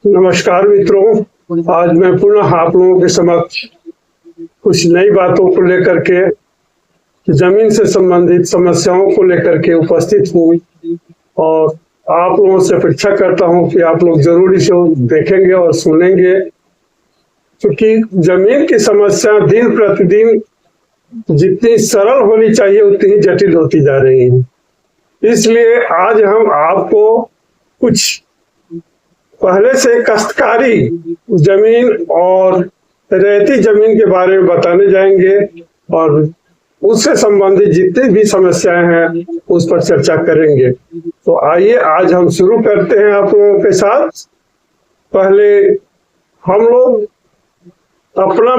नमस्कार मित्रों, आज मैं पुनः आप लोगों के समक्ष कुछ नई बातों को लेकर के, जमीन से संबंधित समस्याओं को लेकर के उपस्थित हूँ और आप लोगों से अपेक्षा करता हूँ कि आप लोग जरूर इसे देखेंगे और सुनेंगे, क्योंकि जमीन की समस्या दिन प्रतिदिन जितनी सरल होनी चाहिए उतनी ही जटिल होती जा रही है। इसलिए आज हम आपको कुछ पहले से काश्तकारी जमीन और रेती जमीन के बारे में बताने जाएंगे और उससे संबंधित जितनी भी समस्याएं हैं उस पर चर्चा करेंगे। तो आइए आज हम शुरू करते हैं आप लोगों के साथ। पहले हम लोग अपना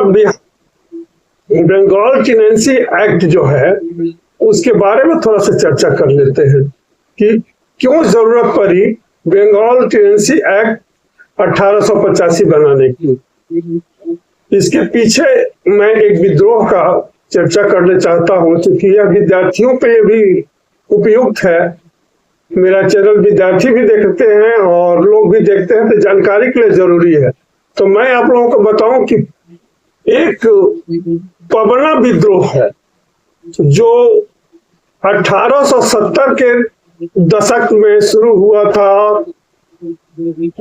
बंगाल टेनेंसी एक्ट जो है उसके बारे में थोड़ा सा चर्चा कर लेते हैं कि क्यों जरूरत पड़ी बंगाल टेनेंसी एक्ट 1885 बनाने की। इसके पीछे मैं एक विद्रोह का चर्चा करना चाहता हूं, क्योंकि यह विद्यार्थियों के लिए भी उपयुक्त है। मेरा चैनल विद्यार्थी भी देखते हैं और लोग भी देखते हैं, तो जानकारी के लिए जरूरी है। तो मैं आप लोगों को बताऊं कि एक पबना विद्रोह है जो 1870 के दशक में शुरू हुआ था।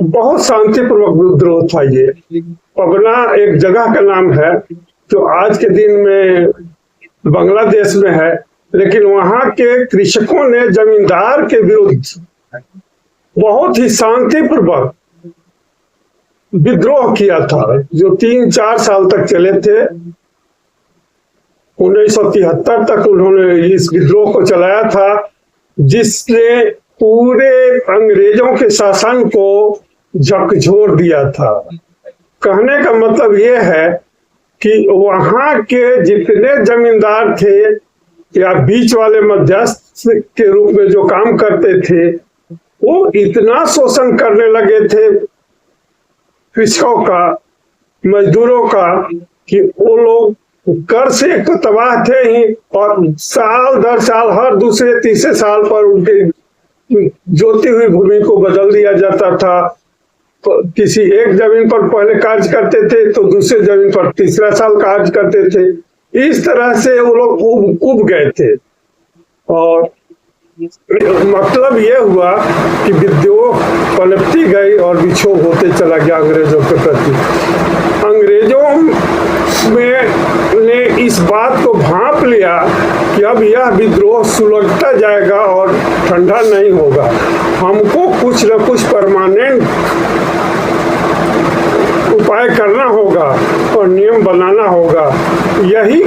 बहुत शांतिपूर्वक विद्रोह था। ये पबना एक जगह का नाम है जो आज के दिन में बांग्लादेश में है, लेकिन वहां के कृषकों ने जमींदार के विरुद्ध बहुत ही शांतिपूर्वक विद्रोह किया था, जो 3-4 साल तक चले थे। 1973 तक उन्होंने इस विद्रोह को चलाया था, जिसने पूरे अंग्रेजों के शासन को झकझोर दिया था। कहने का मतलब यह है कि वहां के जितने जमींदार थे या बीच वाले मध्यस्थ के रूप में जो काम करते थे, वो इतना शोषण करने लगे थे कृषकों का, मजदूरों का, कि वो लोग कर से एक तो तबाह थे ही, और साल दर साल हर दूसरे तीसरे साल पर उनके जोती हुई भूमि को बदल दिया जाता था। तो किसी एक जमीन पर पहले कार्य करते थे तो दूसरे जमीन पर तीसरा साल कार्य करते थे। इस तरह से वो लोग उब गए थे, और मतलब ये हुआ कि विद्रोह पनपती गई और विक्षोभ होते चला गया अंग्रेजों के प्रति। अंग्रेजों ने इस बात को भांप लिया कि अब यह विद्रोह सुलगता जाएगा और ठंडा नहीं होगा, हमको कुछ न कुछ परमानेंट उपाय करना होगा और नियम बनाना होगा। यही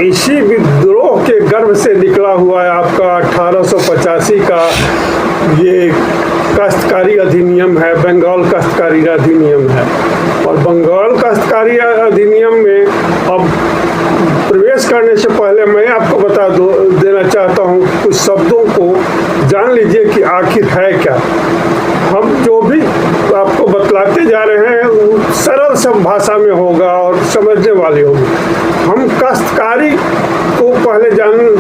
इसी विद्रोह के गर्भ से निकला हुआ है आपका 1885 का ये काश्तकारी अधिनियम है, बंगाल काश्तकारी अधिनियम है। और बंगाल काश्तकारी अधिनियम में अब प्रवेश करने से पहले मैं आपको बता देना चाहता हूँ, कुछ शब्दों को जान लीजिए कि आखिर है क्या। हम जो भी आपको बतलाते जा रहे हैं वो सरल सब भाषा में होगा और समझने वाली होगी। हम काश्तकारी को पहले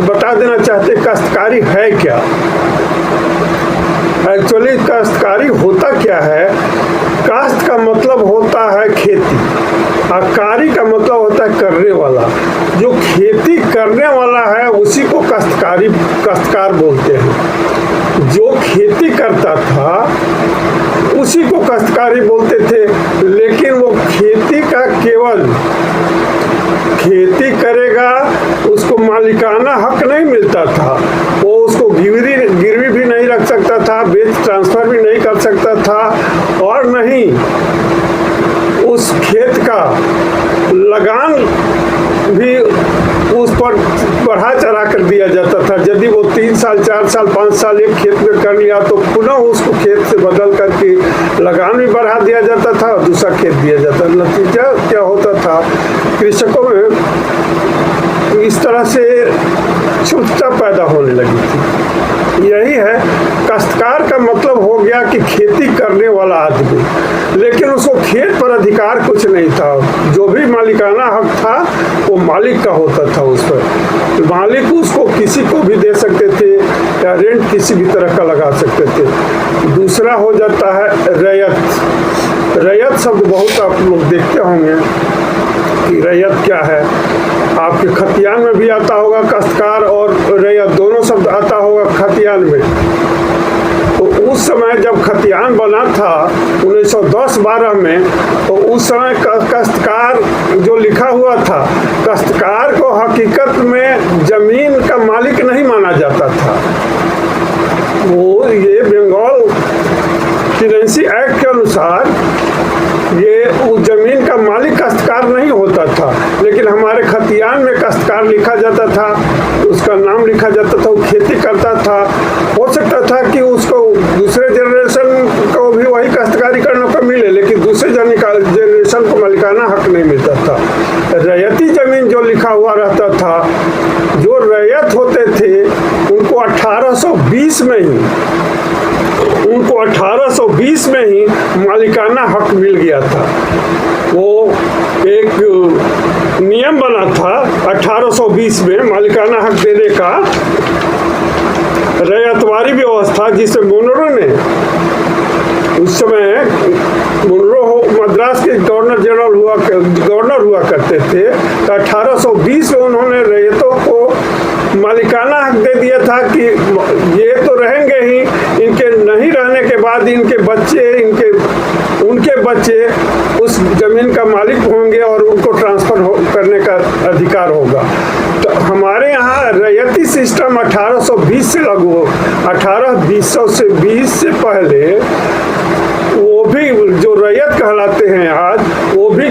बता देना चाहते हैं, काश्तकारी है क्या। एक्चुअली काश्तकारी होता क्या है? काश्त का मतलब होता है खेती, और कारी का मतलब होता है करने वाला। जो खेती करने वाला है उसी को काश्तकार बोलते हैं। जो खेती करता था उसी को काश्तकारी बोलते थे, लेकिन वो खेती का केवल खेती करेगा, उसको मालिकाना हक नहीं मिलता था। वो उसको गिरवी भी नहीं रख सकता था, बेच ट्रांसफर भी नहीं कर सकता था, और नहीं उस खेत का लगान भी उस पर बढ़ा चढ़ा कर दिया जाता था। यदि वो 3 साल 4 साल 5 साल एक खेत में कर लिया तो पुनः उसको खेत से बदल करके लगान भी बढ़ा दिया जाता था और दूसरा खेत दिया जाता। नतीजा क्या होता था, कृषकों में इस तरह से क्षुब्धता पैदा होने लगी थी। यही है काश्तकार का मतलब हो गया कि खेती करने वाला आदमी, लेकिन उसको खेत पर अधिकार कुछ नहीं था। जो भी मालिकाना हक था वो मालिक का होता था। उस पर मालिक उसको किसी को भी दे सकते थे या रेंट किसी भी तरह का लगा सकते थे। दूसरा हो जाता है रैयत। रैयत शब्द बहुत आप लोग देखते होंगे कि रैयत क्या है। आपके खतियान में भी आता होगा काश्तकार और रैयत दोनों शब्द आता होगा खतियान में। तो उस समय जब खतियान बना था 1910-12 में, तो उस समय काश्तकार जो लिखा हुआ था, काश्तकार को हकीकत में जमीन का मालिक नहीं माना जाता था। वो ये बंगाल टेनेंसी एक्ट के अनुसार ये उस जमीन का मालिक काश्तकार नहीं होता था, लेकिन हमारे खतियान में काश्तकार लिखा जाता था, उसका नाम लिखा जाता था, वो खेती करता था। हो सकता था कि उसको दूसरे जनरेशन को भी वही काश्तकारी करने को मिले, लेकिन दूसरे जनरेशन को मालिकाना हक नहीं मिलता था। रैयती जमीन जो लिखा हुआ रहता था, जो रैयत होते थे उनको 1820 में ही मालिकाना हक मिल गया था। वो एक नियम बना था 1820 में मालिकाना हक देने का, रैयतवारी व्यवस्था, जिसे मुनरो ने उस समय मुनरो मद्रास के गवर्नर हुआ करते थे। तो 1820 में उन्होंने रैयतों को मालिकाना हक दे दिया था कि ये तो रहेंगे ही, इनके नहीं रहने के बाद उनके बच्चे उस जमीन का मालिक होंगे और उनको ट्रांसफर करने का अधिकार होगा। तो हमारे यहाँ रैयती सिस्टम 1820 से लागू हो। 1820 से पहले वो भी जो रैयत कहलाते हैं आज, वो भी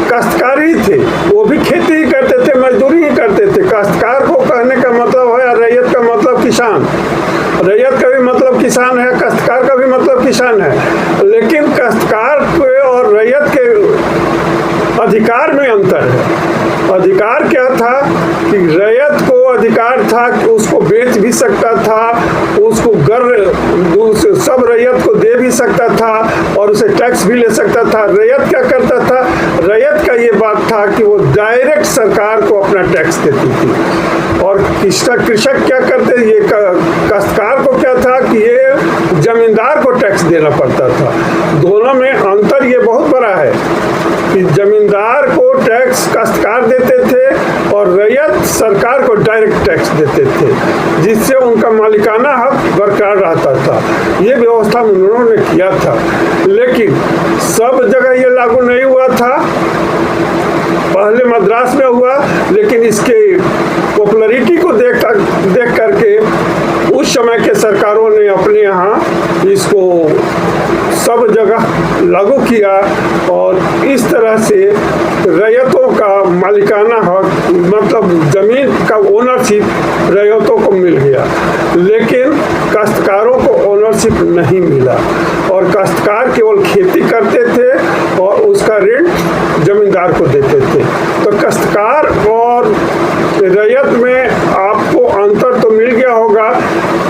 काश्तकार ही थे, वो भी खेती ही करते थे, मजदूरी ही करते थे। काश्तकार को कहने का मतलब है, रैयत का मतलब किसान, रैयत का भी मतलब किसान है, काश्तकार का भी मतलब किसान है। लेकिन काश्तकार के और रैयत के अधिकार में अंतर है। अधिकार क्या था कि रैयत को अधिकार था कि उसको बेच भी सकता था, उसको सब रैयत को दे भी सकता था और उसे टैक्स भी ले सकता था। रैयत क्या करता था? रैयत का ये बात था कि वो डायरेक्ट सरकार को अपना टैक्स देती थी। और कृषक क्या करते, ये काश्तकार को क्या था कि ये जमींदार को टैक्स देना पड़ता था। दोनों में अंतर ये बहुत बड़ा है कि जमींदार को टैक्स काश्तकार देते थे और रैयत सरकार को डायरेक्ट टैक्स देते थे, जिससे उनका मालिकाना हक बरकरार रहता था। ये व्यवस्था उन्होंने किया था, लेकिन सब जगह ये लागू नहीं हुआ था। पहले मद्रास में हुआ, लेकिन इसके पॉपुलैरिटी को देख करके उस समय के सरकारों ने अपने यहाँ इसको सब जगह लागू किया और इस तरह से रैयतों का मालिकाना हक, मतलब जमीन का ओनरशिप रैयतों को मिल गया, लेकिन काश्तकारों को ओनरशिप नहीं मिला। और काश्तकार केवल खेती करते थे और उसका रेंट जमींदार को देते थे। तो काश्तकार और रैयत में आपको अंतर तो मिल गया होगा।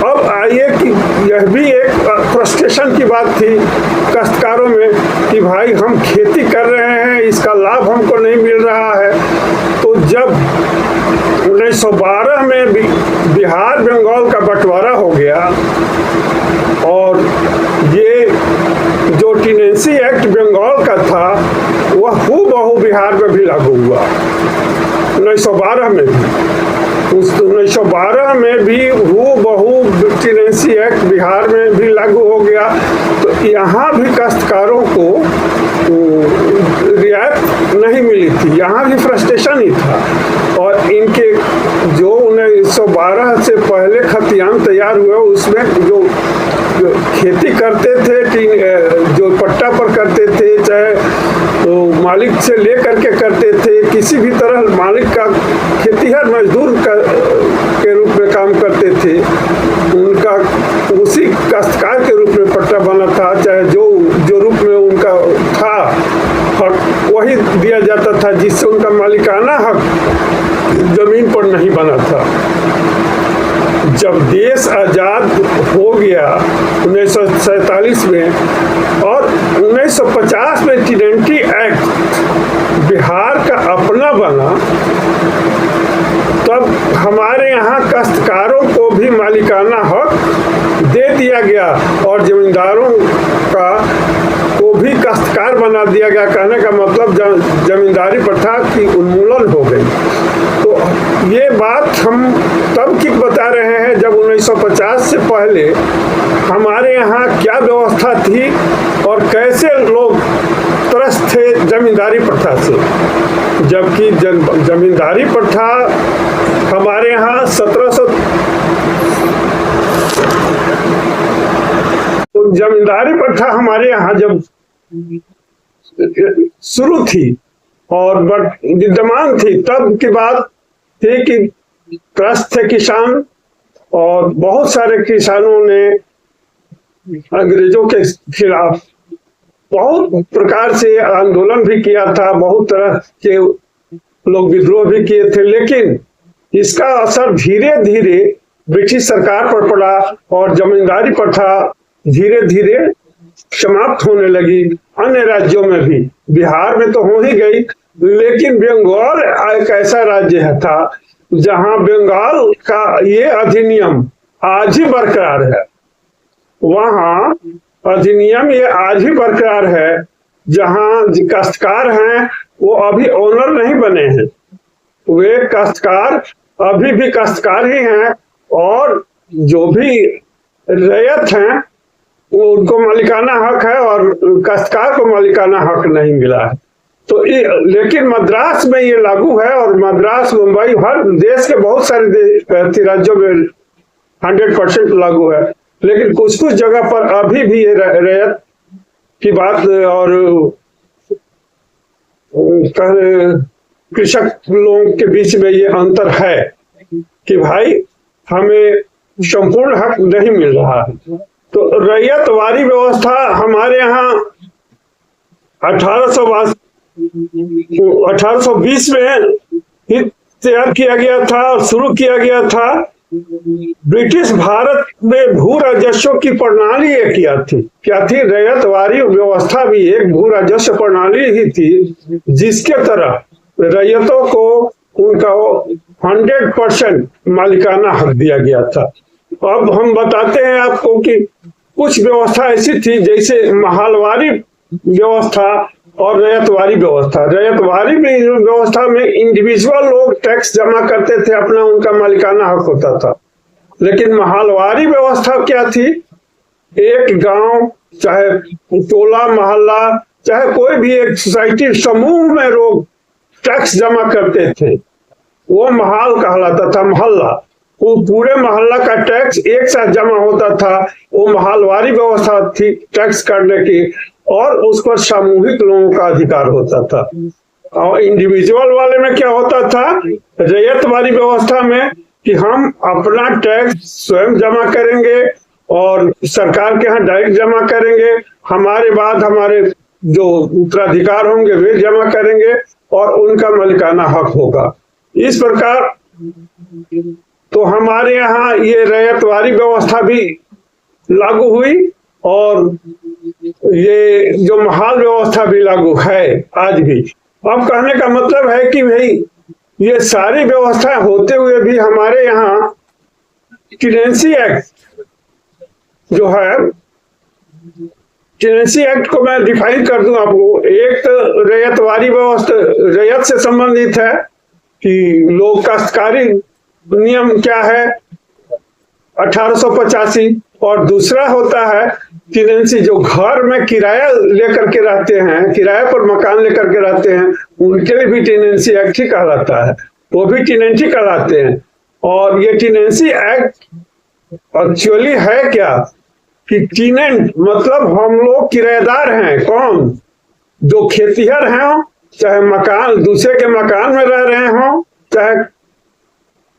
अब आइए कि यह भी एक फ्रस्ट्रेशन की बात थी काश्तकारों में कि भाई हम खेती कर रहे हैं, इसका लाभ हमको नहीं मिल रहा है। तो जब 1912 में बिहार बंगाल का बंटवारा हो गया और ये जो टेनेंसी एक्ट बंगाल का था वह हूबहू बिहार में भी लागू हुआ 1912 में भी। 1912 में भी हूबहू टेनेंसी एक्ट बिहार में भी लागू हो गया। तो यहाँ भी काश्तकारों को रियायत नहीं मिली थी, यहाँ भी फ्रस्ट्रेशन ही था। और इनके जो 1912 से पहले खतियान तैयार हुए उसमें जो खेती करते थे, जो पट्टा पर करते थे, चाहे तो मालिक से ले करके करते थे, किसी भी तरह मालिक का खेतीहर मजदूर के रूप में काम करते थे, उनका उसी काश्तकार के रूप में पट्टा बना था, चाहे जो रूप में उनका था हक वही दिया जाता था, जिससे उनका मालिकाना हक जमीन पर नहीं बना था। जब देश आज़ाद हो गया 1947 में और 1950 में टेनेंसी एक्ट बिहार का अपना बना, तब हमारे यहाँ काश्तकारों को भी मालिकाना हक दे दिया गया और जमींदारों को भी काश्तकार अधिकार बना दिया गया। कहने का मतलब जमींदारी प्रथा की उन्मूलन हो गई। तो ये बात हम तब की बता रहे हैं जब 1950 से पहले हमारे यहाँ क्या व्यवस्था थी और कैसे लोग त्रस्त थे जमींदारी प्रथा से। जबकि जमींदारी प्रथा हमारे यहाँ 1700 तो जमींदारी प्रथा हमारे यहाँ जब शुरू थी और विद्यमान थी, तब की बात थी कि त्रस्त थे किसान और बहुत सारे किसानों ने अंग्रेजों के खिलाफ बहुत प्रकार से आंदोलन भी किया था, बहुत तरह के लोग विद्रोह भी किए थे। लेकिन इसका असर धीरे धीरे ब्रिटिश सरकार पर पड़ा और जमींदारी प्रथा धीरे धीरे समाप्त होने लगी। अन्य राज्यों में भी, बिहार में तो हो ही गई, लेकिन बंगाल एक ऐसा राज्य था जहां बंगाल का ये अधिनियम आज ही बरकरार है। वहां अधिनियम ये आज ही बरकरार है, जहां काश्तकार हैं वो अभी ओनर नहीं बने हैं, वे काश्तकार अभी भी काश्तकार ही हैं और जो भी रैयत हैं वो उनको मालिकाना हक है और काश्तकार को मालिकाना हक नहीं मिला है। तो लेकिन मद्रास में ये लागू है और मद्रास, मुंबई, हर देश के बहुत सारे राज्यों में 100% लागू है। लेकिन कुछ कुछ जगह पर अभी भी ये रैयत की बात और कृषक लोगों के बीच में ये अंतर है कि भाई हमें संपूर्ण हक नहीं मिल रहा है। तो रैयतवारी व्यवस्था हमारे यहाँ 1820 में ही तैयार किया गया था और शुरू किया गया था। ब्रिटिश भारत में भू राजस्व की प्रणाली एक क्या थी, रैयतवारी व्यवस्था भी एक भू राजस्व प्रणाली ही थी, जिसके तरह रैयतों को उनका 100% मालिकाना हक दिया गया था। अब हम बताते हैं आपको कि कुछ व्यवस्था ऐसी थी जैसे महालवारी व्यवस्था और रैयतवारी व्यवस्था। रैयतवारी व्यवस्था में इंडिविजुअल लोग टैक्स जमा करते थे, अपना उनका मालिकाना हक होता था। लेकिन महालवारी व्यवस्था क्या थी, एक गांव चाहे टोला मोहल्ला चाहे कोई भी एक सोसाइटी समूह में लोग टैक्स जमा करते थे, वो महाल कहलाता था, मोहल्ला। वो पूरे मोहल्ला का टैक्स एक साथ जमा होता था, वो महालवारी व्यवस्था थी टैक्स काटने की, और उस पर सामूहिक लोगों का अधिकार होता था। और इंडिविजुअल वाले में क्या होता था, रैयतवारी व्यवस्था में कि हम अपना टैक्स स्वयं जमा करेंगे और सरकार के यहाँ डायरेक्ट जमा करेंगे, हमारे बाद हमारे जो उत्तराधिकार होंगे वे जमा करेंगे और उनका मालिकाना हक होगा। इस प्रकार तो हमारे यहाँ ये रैयतवारी व्यवस्था भी लागू हुई और ये जो महाल व्यवस्था भी लागू है आज भी। अब कहने का मतलब है कि भाई ये सारी व्यवस्था होते हुए भी हमारे यहाँ टेनेंसी एक्ट जो है, टेनेंसी एक्ट को मैं डिफाइन कर दूं आपको। एक तो रैयतवारी व्यवस्था रैयत से संबंधित है कि लोग काश्तकारी नियम क्या है 1885, और दूसरा होता है टेनेंसी, जो घर में किराया लेकर के रहते हैं, किराए पर मकान लेकर के रहते हैं, उनके लिए भी टेनेंसी एक्ट ही कहलाता है, वो भी टेनेंट ही कहलाते हैं। और ये टेनेंसी एक्ट एक्चुअली है क्या कि टेनेंट मतलब हम लोग किराएदार हैं। कौन? जो खेतीहर हैं, चाहे मकान दूसरे के मकान में रह रहे हों, चाहे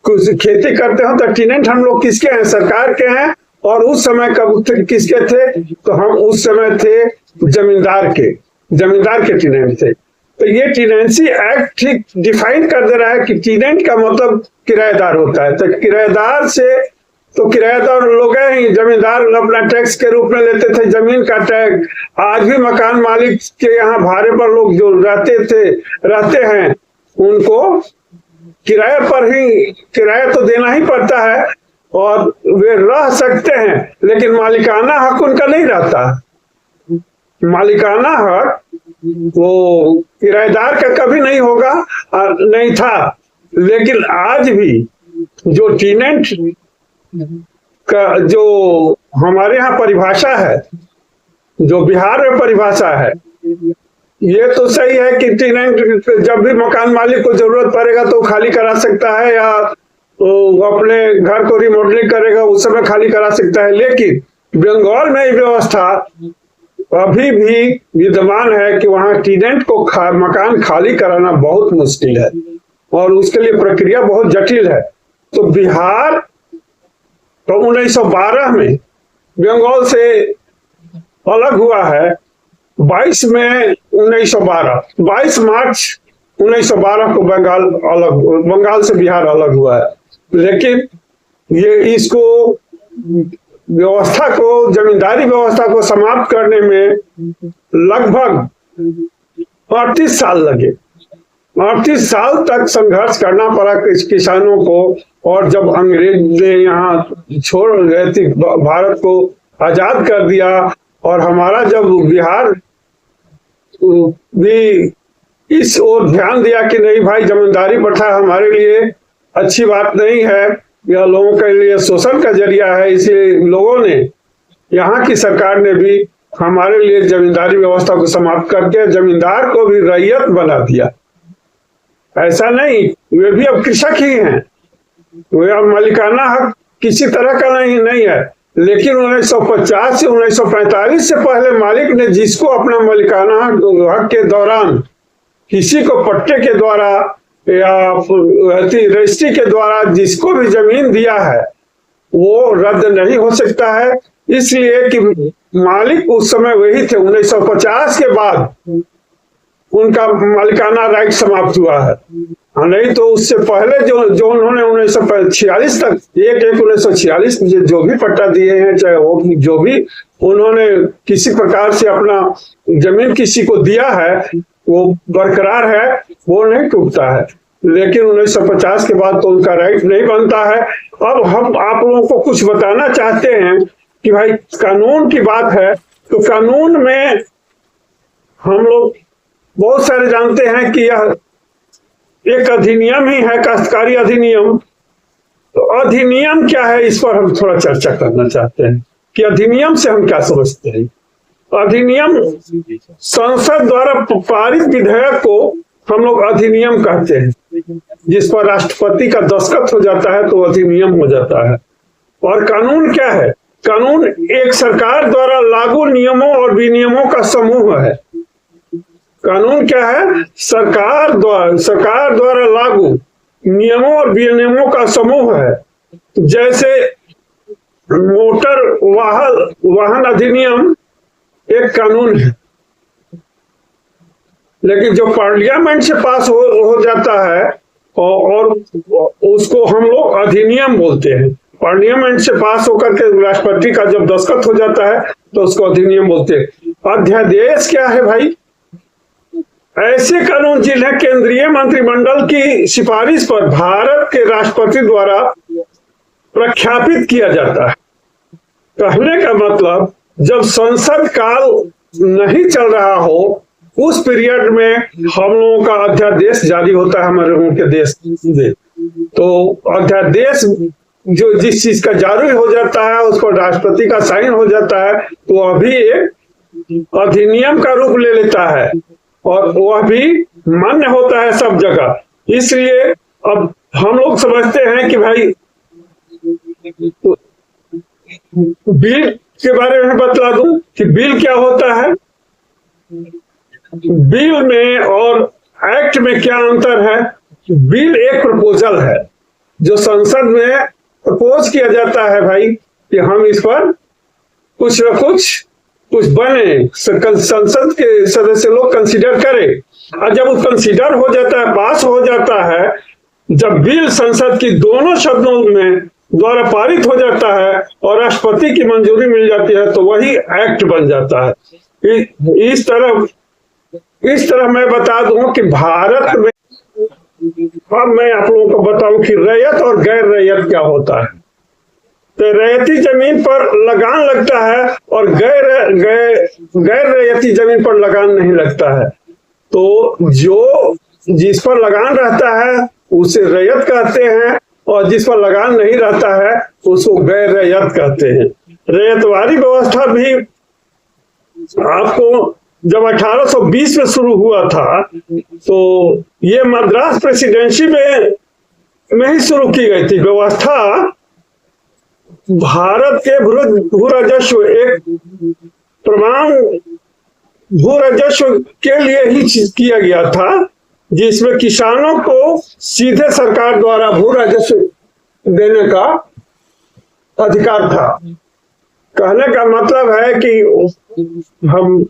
कुछ खेती करते हो, तो टेनेंट हम लोग किसके हैं? सरकार के हैं। और उस समय कब किसके थे? तो हम उस समय थे जमींदार के टेनेंट थे। तो ये टेनेंसी एक्ट ठीक डिफाइन कर दे रहा है कि टेनेंट का मतलब किराएदार होता है। तो किराएदार से तो किराएदार लोग हैं, जमींदार अपना टैक्स के रूप में लेते थे जमीन का टैक्स। आज भी मकान मालिक के यहाँ भाड़े पर लोग जो रहते हैं उनको किराए पर ही किराया तो देना ही पड़ता है और वे रह सकते हैं, लेकिन मालिकाना हक उनका नहीं रहता। मालिकाना हक वो किराएदार का कभी नहीं होगा, नहीं था। लेकिन आज भी जो टीनेंट का जो हमारे यहाँ परिभाषा है, जो बिहार में परिभाषा है, ये तो सही है कि टेनेंट जब भी मकान मालिक को जरूरत पड़ेगा तो खाली करा सकता है, या तो अपने घर को रिमॉडलिंग करेगा उस समय खाली करा सकता है। लेकिन बंगाल में ये व्यवस्था अभी भी विद्यमान है कि वहाँ टेनेंट को मकान खाली कराना बहुत मुश्किल है और उसके लिए प्रक्रिया बहुत जटिल है। तो बिहार तो 1912 में बंगाल से अलग हुआ है। 22 मार्च 1912 को बंगाल से बिहार अलग हुआ है। लेकिन ये इसको व्यवस्था को, जमींदारी व्यवस्था को समाप्त करने में लगभग 38 साल लगे। 38 साल तक संघर्ष करना पड़ा किसानों को। और जब अंग्रेज ने यहाँ छोड़ गए थे, भारत को आजाद कर दिया और हमारा जब बिहार भी इस ओर ध्यान दिया कि नहीं भाई, जमींदारी प्रथा हमारे लिए अच्छी बात नहीं है, यह लोगों के लिए शोषण का जरिया है, इसलिए लोगों ने, यहाँ की सरकार ने भी हमारे लिए जमींदारी व्यवस्था को समाप्त करके जमींदार को भी रैयत बना दिया। ऐसा नहीं, वे भी अब कृषक ही हैं, वे अब मालिकाना हक किसी तरह का नहीं है। लेकिन 1950 से 1945 से पहले मालिक ने जिसको अपना मालिकाना हक के दौरान किसी को पट्टे के द्वारा या रजिस्ट्री के द्वारा जिसको भी जमीन दिया है वो रद्द नहीं हो सकता है, इसलिए कि मालिक उस समय वही थे। 1950 के बाद उनका मालिकाना राइट समाप्त हुआ है, नहीं तो उससे पहले जो उन्होंने 1946 तक 1946 जो भी पट्टा दिए हैं, चाहे वो जो भी उन्होंने किसी प्रकार से अपना जमीन किसी को दिया है वो बरकरार है, वो नहीं टूटता है। लेकिन 1950 के बाद तो उनका राइट नहीं बनता है। अब हम आप लोगों को कुछ बताना चाहते हैं कि भाई कानून की बात है, तो कानून में हम लोग बहुत सारे जानते हैं कि यह एक अधिनियम ही है, काश्तकारी अधिनियम। तो अधिनियम क्या है, इस पर हम थोड़ा चर्चा करना चाहते हैं कि अधिनियम से हम क्या समझते हैं। अधिनियम संसद द्वारा पारित विधेयक को हम लोग अधिनियम कहते हैं, जिस पर राष्ट्रपति का दस्तखत हो जाता है तो अधिनियम हो जाता है। और कानून क्या है? कानून एक सरकार द्वारा लागू नियमों और विनियमों का समूह है। कानून क्या है? सरकार द्वारा लागू नियमों और विनियमों का समूह है। जैसे मोटर वाहन अधिनियम एक कानून है, लेकिन जो पार्लियामेंट से पास हो जाता है और उसको हम लोग अधिनियम बोलते हैं। पार्लियामेंट से पास होकर के राष्ट्रपति का जब दस्तखत हो जाता है तो उसको अधिनियम बोलते हैं। अध्यादेश क्या है भाई? ऐसे कानून जिन्हें केंद्रीय मंत्रिमंडल की सिफारिश पर भारत के राष्ट्रपति द्वारा प्रख्यापित किया जाता है। कहने का मतलब जब संसद काल नहीं चल रहा हो उस पीरियड में हम लोगों का अध्यादेश जारी होता है हमारे लोगों के देश में। तो अध्यादेश जो जिस चीज का जारी हो जाता है उस पर राष्ट्रपति का साइन हो जाता है तो अभी एक अधिनियम का रूप ले लेता है और वह भी मान्य होता है सब जगह। इसलिए अब हम लोग समझते हैं कि भाई बिल के बारे में बतला दूं कि बिल क्या होता है। बिल में और एक्ट में क्या अंतर है? बिल एक प्रपोजल है जो संसद में प्रपोज किया जाता है भाई कि हम इस पर कुछ न कुछ बने, संसद के सदस्य लोग कंसीडर करें। और जब वो कंसीडर हो जाता है, पास हो जाता है, जब बिल संसद की दोनों सदनों में द्वारा पारित हो जाता है और राष्ट्रपति की मंजूरी मिल जाती है तो वही एक्ट बन जाता है। इस तरह मैं बता दूं कि भारत में, अब मैं आप लोगों को बताऊं कि रैयत और गैर रैयत क्या होता है। तो रैयती जमीन पर लगान लगता है और गैर रैयती जमीन पर लगान नहीं लगता है। तो जो जिस पर लगान रहता है उसे रैयत कहते हैं और जिस पर लगान नहीं रहता है उसको गैर रैयत कहते हैं। रैयतवारी व्यवस्था भी आपको जब 1820 में शुरू हुआ था तो ये मद्रास प्रेसिडेंसी में ही शुरू की गई थी व्यवस्था। भारत के भू राजस्व एक प्रमाण भू राजस्व के लिए ही किया गया था, जिसमें किसानों को सीधे सरकार द्वारा भू राजस्व देने का अधिकार था। कहने का मतलब है कि हम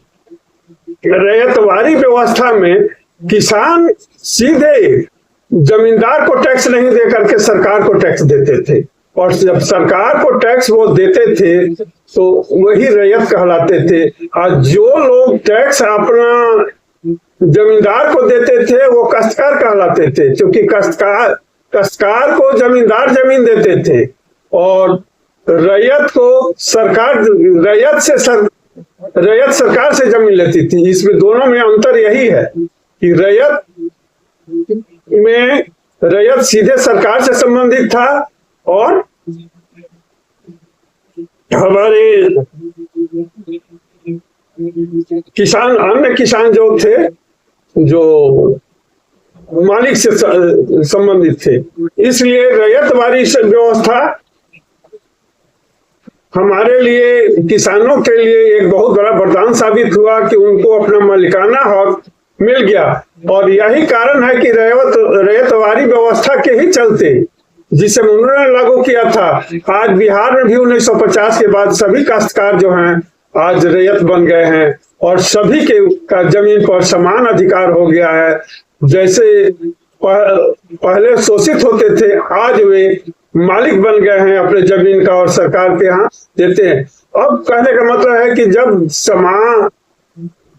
रैयतवारी व्यवस्था में किसान सीधे जमींदार को टैक्स नहीं दे करके सरकार को टैक्स देते थे, और जब सरकार को टैक्स वो देते थे तो वही रैयत कहलाते थे। और जो लोग टैक्स अपना जमींदार को देते थे वो काश्तकार कहलाते थे, क्योंकि काश्तकार को जमींदार जमीन देते थे और रैयत को सरकार रैयत सरकार से जमीन लेती थी। इसमें दोनों में अंतर यही है कि रैयत सीधे सरकार से संबंधित था और हमारे किसान अन्य किसान जो थे जो मालिक से संबंधित थे। इसलिए रैयतवारी व्यवस्था हमारे लिए किसानों के लिए एक बहुत बड़ा वरदान साबित हुआ कि उनको अपना मालिकाना हक मिल गया। और यही कारण है कि रैयतवारी व्यवस्था के ही चलते जिसे उन्होंने लागू किया था, आज बिहार में भी 1950 के बाद सभी काश्तकार जो हैं आज रैयत बन गए हैं और सभी के का जमीन पर समान अधिकार हो गया है। जैसे पहले शोषित होते थे, आज वे मालिक बन गए हैं अपने जमीन का और सरकार के यहाँ देते हैं। अब कहने का मतलब है कि जब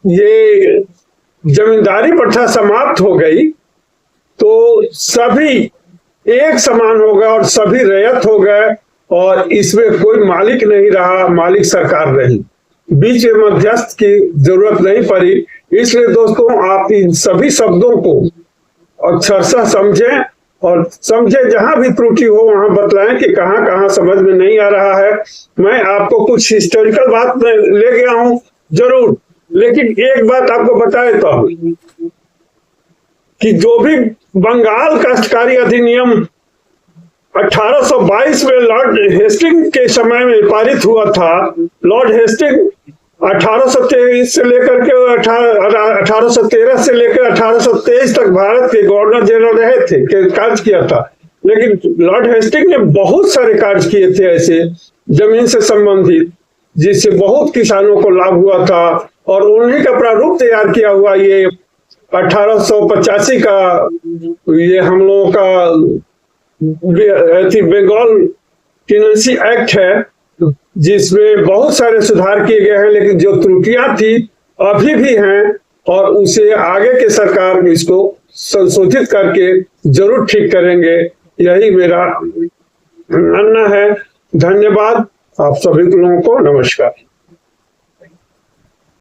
ये जमींदारी प्रथा समाप्त हो गई तो सभी एक समान हो गए और सभी रैयत हो गए और इसमें कोई मालिक नहीं रहा, मालिक सरकार रही, बीच में मध्यस्थ की जरूरत नहीं पड़ी। इसलिए दोस्तों आप इन सभी शब्दों को अक्षरशः समझें और समझे जहां भी त्रुटि हो वहां बतलाएं कि कहां कहां समझ में नहीं आ रहा है। मैं आपको कुछ हिस्टोरिकल बात में ले गया हूं जरूर, लेकिन एक बात आपको बता देता हूं कि जो भी बंगाल काश्तकारी अधिनियम 1822 में लॉर्ड हेस्टिंग के समय में पारित हुआ था। लॉर्ड हेस्टिंग 1823 से लेकर के 1813 से लेकर 1823 तक भारत के गवर्नर जनरल रहे थे, कार्य किया था। लेकिन लॉर्ड हेस्टिंग ने बहुत सारे कार्य किए थे ऐसे जमीन से संबंधित जिससे बहुत किसानों को लाभ हुआ था और उन्हीं का प्रारूप तैयार किया हुआ ये 1885 का ये हम लोगों का बंगाल टेनेंसी एक्ट है, जिसमें बहुत सारे सुधार किए गए हैं, लेकिन जो त्रुटियां थी अभी भी हैं और उसे आगे के सरकार इसको संशोधित करके जरूर ठीक करेंगे। यही मेरा मानना है। धन्यवाद आप सभी लोगों को। नमस्कार।